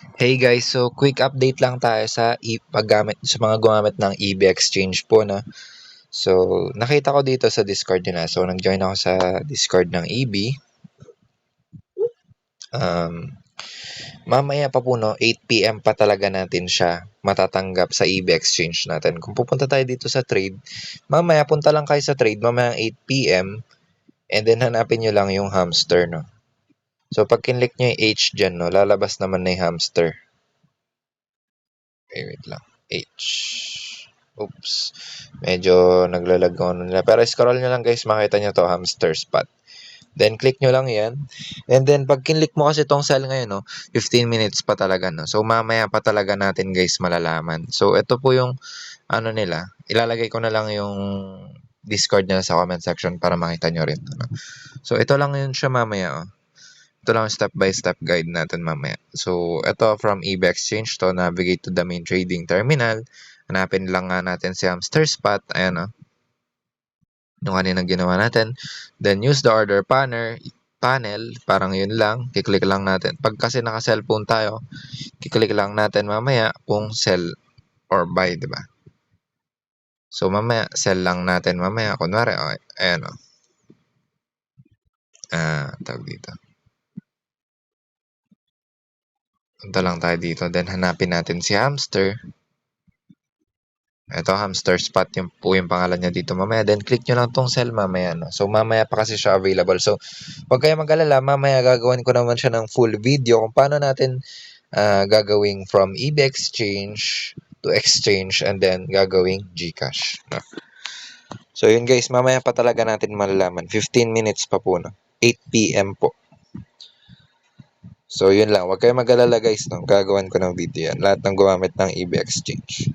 Hey guys, so quick update lang tayo sa paggamit sa mga gumamit ng EB Exchange po, no. So, nakita ko dito sa Discord nila. So, nag-join ako sa Discord ng EB. Um, Mamaya pa po, no, 8 PM pa talaga natin siya matatanggap sa EB Exchange natin. Kung pupunta tayo dito sa trade, mamaya punta lang kayo sa trade mamaya 8 PM and then hanapin nyo lang yung hamster, no. So, pag kinlik nyo yung H dyan, no, lalabas naman na yung hamster. Okay, wait lang. H. Oops. Medyo naglalag ako nila. Pero scroll nyo lang guys, makita nyo to, hamster spot. Then click nyo lang yan. And then pag kinlik mo kasi tong cell ngayon, no, 15 minutes pa talaga, no. So mamaya pa talaga natin guys malalaman. So ito po yung ano nila. Ilalagay ko na lang yung Discord nila sa comment section para makita nyo rin. No? So ito lang yun siya mamaya. Oh. Ito lang step by step guide natin mamaya. So ito from EB Exchange to navigate to the main trading terminal. Hanapin lang nga natin si hamster spot. Ayan o. Yung kanina ginawa natin. Then use the order panel. Parang yun lang. Kiklik lang natin. Pag kasi naka-cellphone tayo, kiklik lang natin mamaya kung sell or buy, di ba? So mamaya, sell lang natin mamaya. Kunwari, okay, ayan o. Tawag dito. Punta lang tayo dito. Then hanapin natin si hamster. Ito, hamster spot yung po yung pangalan niya dito mamaya. Then, click nyo lang tong cell mamaya. No? So, mamaya pa kasi siya available. So, huwag kayo mag-alala. Mamaya gagawin ko naman siya ng full video kung paano natin gagawing from EB Exchange to Exchange and then gagawing GCash. No? So, yun guys. Mamaya pa talaga natin malalaman. 15 minutes pa po. No? 8 PM po. So, yun lang. Huwag kayo mag-alala guys. No? Gagawin ko ng video yan. Lahat ng gumamit ng EB Exchange.